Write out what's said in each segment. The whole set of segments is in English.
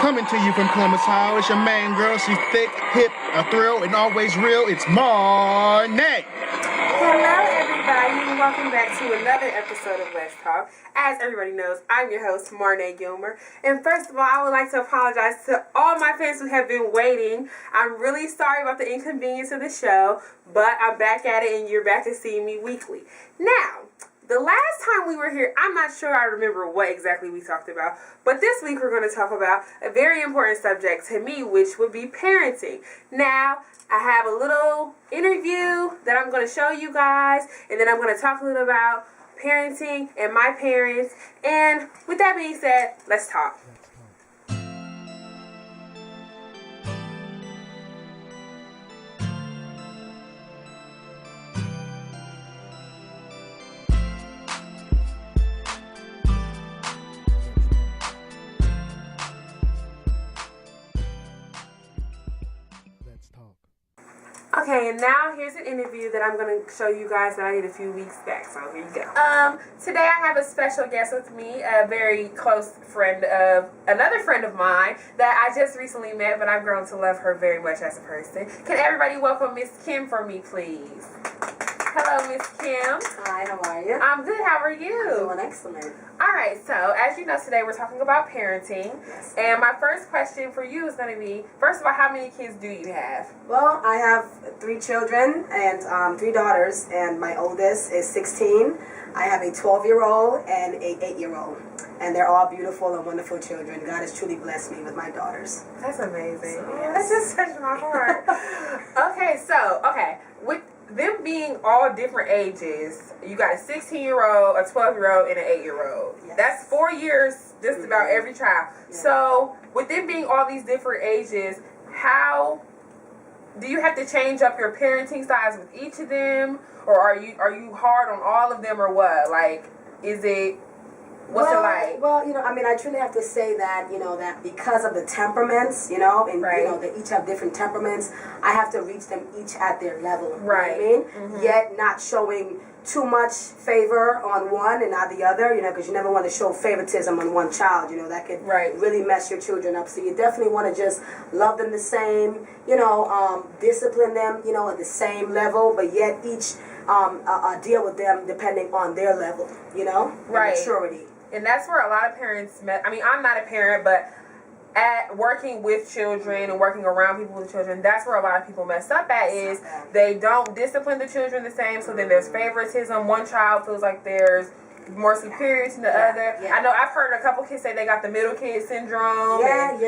Coming to you from Columbus, Ohio, it's your main girl. She's thick, hip, a thrill, and always real. It's Marnay. Hello, everybody, and welcome back to another episode of Let's Talk. As everybody knows, I'm your host, Marnay Gilmer. And first of all, I would like to apologize to all my fans who have been waiting. I'm really sorry about the inconvenience of the show, but I'm back at it, and you're back to see me weekly. Now, the last time we were here, I'm not sure I remember what exactly we talked about, but this week we're going to talk about a very important subject to me, which would be parenting. Now, I have a little interview that I'm going to show you guys, and then I'm going to talk a little about parenting and my parents. And with that being said, let's talk. Okay, and now here's an interview that I'm going to show you guys that I did a few weeks back, so here you go. Today I have a special guest with me, a very close friend of, another friend of mine that I just recently met, but I've grown to love her very much as a person. Can everybody welcome Miss Kim for me, please? Hello, Miss Kim. Hi, how are you? I'm good, how are you? I'm doing excellent. Alright, so as you know, today we're talking about parenting. Yes. And my first question for you is going to be, first of all, how many kids do you have? Well, I have 3 children and 3 daughters, and my oldest is 16. I have a 12-year-old and a 8-year-old. And they're all beautiful and wonderful children. God has truly blessed me with my daughters. That's amazing. So, Yeah, that's just touched my heart. Okay, with them being all different ages, you got a 16-year-old, a 12-year-old, and an 8-year-old. Yes. That's 4 years just about every child. Yeah. So with them being all these different ages, how do you have to change up your parenting styles with each of them, or are you hard on all of them, or what? Like, is it what's it like? Well, I truly have to say that, that because of the temperaments, and, Right. they each have different temperaments, I have to reach them each at their level. Right. You know what I mean? Mm-hmm. Yet not showing too much favor on one and not the other, because you never want to show favoritism on one child, that could Right. really mess your children up. So you definitely want to just love them the same, discipline them, at the same level, but yet each deal with them depending on their level, Right. maturity. And that's where a lot of parents I'm not a parent, but at working with children and working around people with children, that's where a lot of people mess up at, is they don't discipline the children the same, so then there's favoritism. One child feels like there's more superior to the other. Yeah. I know I've heard a couple kids say they got the middle kid syndrome. Yeah.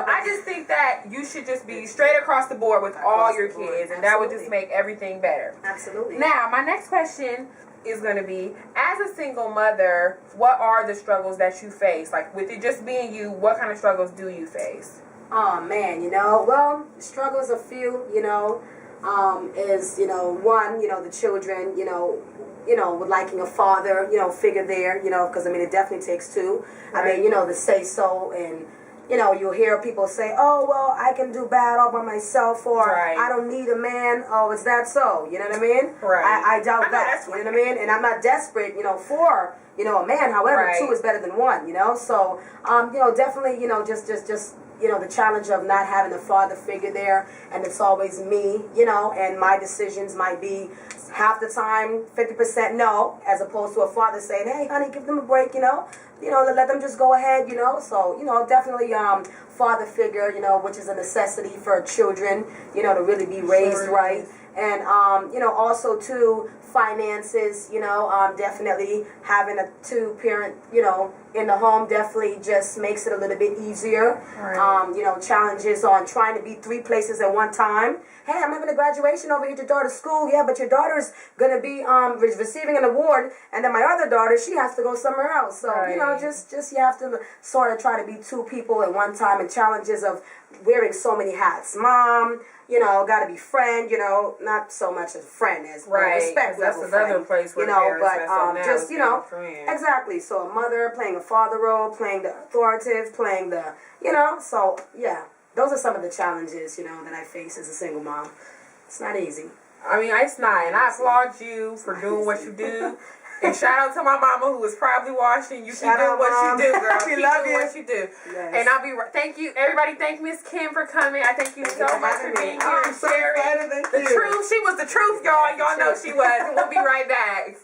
I just think that you should just be straight across the board with all your kids, and that would just make everything better. Absolutely. Now, my next question is going to be, as a single mother, what are the struggles that you face? Like, with it just being you, what kind of struggles do you face? Oh, man, well, struggles a few, is, one, the children, with liking a father, figure there, because, it definitely takes 2. Right. The say so, and, you'll hear people say, oh, well, I can do bad all by myself, or Right. I don't need a man. Oh, is that so? You know what I mean? Right. I doubt I know, that. that's You know what I mean? And I'm not desperate, for, a man. However, Right. 2 is better than 1, So, definitely, just the challenge of not having a father figure there, and it's always me, and my decisions might be half the time 50% no, as opposed to a father saying, hey, honey, give them a break, let them just go ahead, So, definitely father figure, which is a necessity for children, to really be raised right. And, also, too, finances, definitely having a 2-parent, in the home definitely just makes it a little bit easier. Right. Challenges on trying to be 3 places at one time. Hey, I'm having a graduation over here at your daughter's school. Yeah, but your daughter's going to be receiving an award, and then my other daughter, she has to go somewhere else. So, Right. just you have to sort of try to be 2 people at one time, and challenges of wearing so many hats. Mom, got to be friend, not so much as friend as Right. respect That's level another friend, place where parents but mess up now, just, is being a friend. exactly. So a mother playing a father role, playing the authoritative, playing the, so yeah, those are some of the challenges, that I face as a single mom. It's not easy. It's not, and I applaud you for doing what you do. And shout out to my mama who is probably watching. You keep Shout doing out, what Mom. you do, girl. We Keep love doing you. what you do. Yes. And I'll be thank you, everybody. Thank Miss Kim for coming. I thank you so much for being here and sharing the truth. She was the truth, y'all. Y'all know she was. And we'll be right back.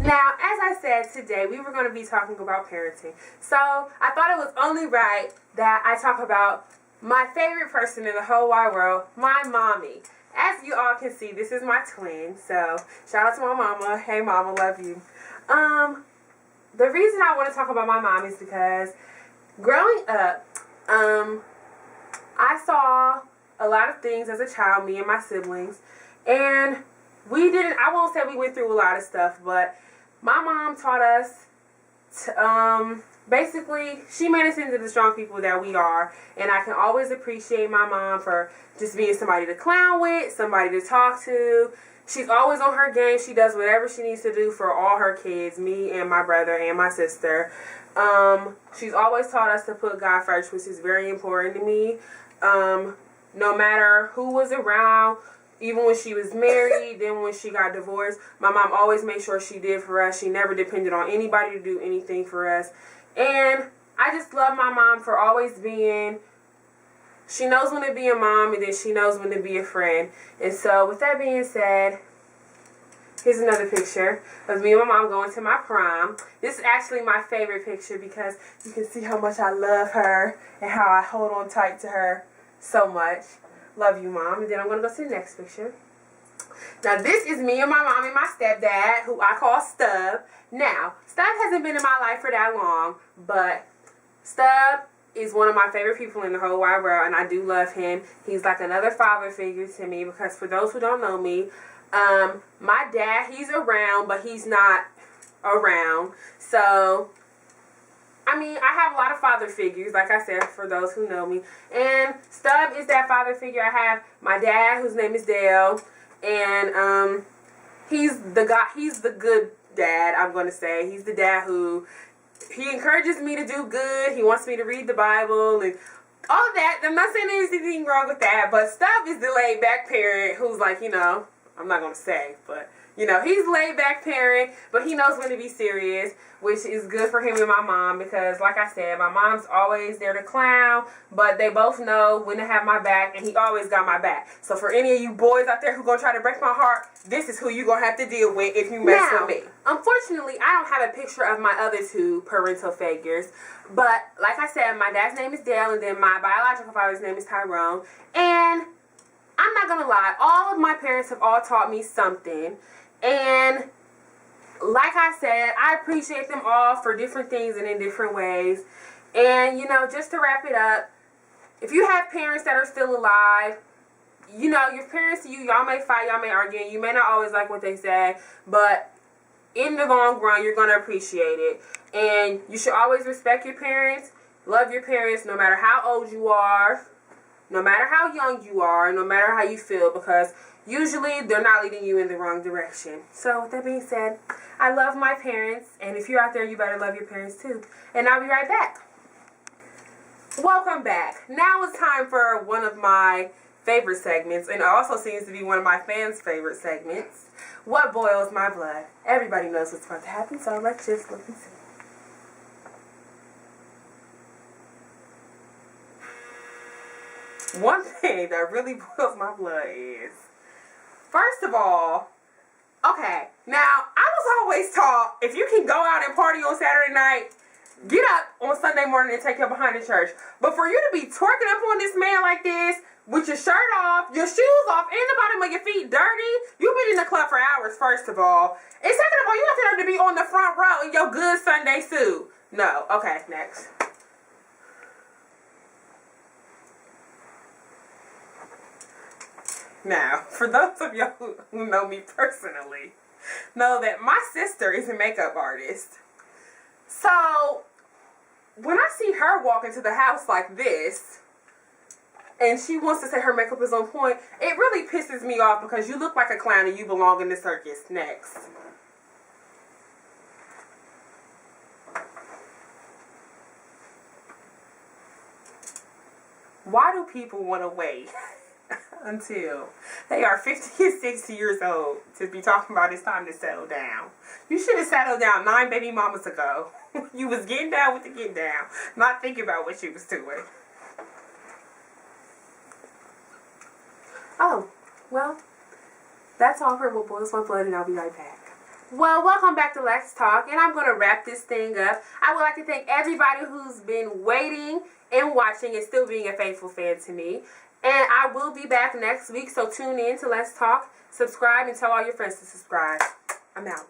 Now, as I said today, we were going to be talking about parenting. So I thought it was only right that I talk about my favorite person in the whole wide world, my mommy. As you all can see, this is my twin. So shout out to my mama. Hey, mama, love you. The reason I want to talk about my mom is because growing up, I saw a lot of things as a child, me and my siblings, and I won't say we went through a lot of stuff, but my mom taught us to, basically, she made us into the strong people that we are, and I can always appreciate my mom for just being somebody to clown with, somebody to talk to. She's always on her game. She does whatever she needs to do for all her kids, me and my brother and my sister. She's always taught us to put God first, which is very important to me. No matter who was around, even when she was married, then when she got divorced, my mom always made sure she did for us. She never depended on anybody to do anything for us. And I just love my mom for always being, she knows when to be a mom, and then she knows when to be a friend. And so with that being said, here's another picture of me and my mom going to my prom. This is actually my favorite picture because you can see how much I love her and how I hold on tight to her so much. Love you, Mom. And then I'm going to go to the next picture. Now, this is me and my mom and my stepdad, who I call Stub. Now, Stub hasn't been in my life for that long, but Stub is one of my favorite people in the whole wide world, and I do love him. He's like another father figure to me because for those who don't know me, my dad, he's around, but he's not around. So, I mean, I have a lot of father figures, like I said, for those who know me. And Stub is that father figure. I have my dad, whose name is Dale, and he's the good dad, I'm going to say. He's the dad who, he encourages me to do good. He wants me to read the Bible and all of that. I'm not saying there's anything wrong with that, but Stub is the laid back parent who's like, you know, I'm not going to say, but you know, he's laid back parent, but he knows when to be serious, which is good for him and my mom because, like I said, my mom's always there to clown, but they both know when to have my back, and he always got my back. So for any of you boys out there who gonna try to break my heart, this is who you gonna have to deal with if you mess with me. Unfortunately, I don't have a picture of my other two parental figures, but like I said, my dad's name is Dale, and then my biological father's name is Tyrone, and I'm not gonna lie, all of my parents have all taught me something. And like I said, I appreciate them all for different things and in different ways. And, you know, just to wrap it up, if you have parents that are still alive, you know, your parents, y'all may fight, y'all may argue, and you may not always like what they say, but in the long run, you're going to appreciate it. And you should always respect your parents, love your parents, no matter how old you are, no matter how young you are, no matter how you feel, because usually they're not leading you in the wrong direction. So with that being said, I love my parents, and if you're out there, you better love your parents too. And I'll be right back. Welcome back. Now it's time for one of my favorite segments, and it also seems to be one of my fans' favorite segments, What Boils My Blood. Everybody knows what's about to happen, so let's just look and see. One thing that really boils my blood is, first of all, okay, now, I was always taught, if you can go out and party on Saturday night, get up on Sunday morning and take your behind to church. But for you to be twerking up on this man like this, with your shirt off, your shoes off, and the bottom of your feet dirty, you've been in the club for hours, first of all. And second of all, you have to be on the front row in your good Sunday suit. No. Okay, next. Now, for those of y'all who know me personally, know that my sister is a makeup artist. So, when I see her walk into the house like this, and she wants to say her makeup is on point, it really pisses me off because you look like a clown and you belong in the circus. Next. Why do people want to wait until they are 50 and 60 years old to be talking about it's time to settle down. You should have settled down 9 baby mamas ago. You was getting down with the get down, not thinking about what you was doing. Oh, well, that's all for What Boils My Blood, and I'll be right back. Well, welcome back to Let's Talk, and I'm going to wrap this thing up. I would like to thank everybody who's been waiting and watching and still being a faithful fan to me. And I will be back next week, so tune in to Let's Talk, subscribe, and tell all your friends to subscribe. I'm out.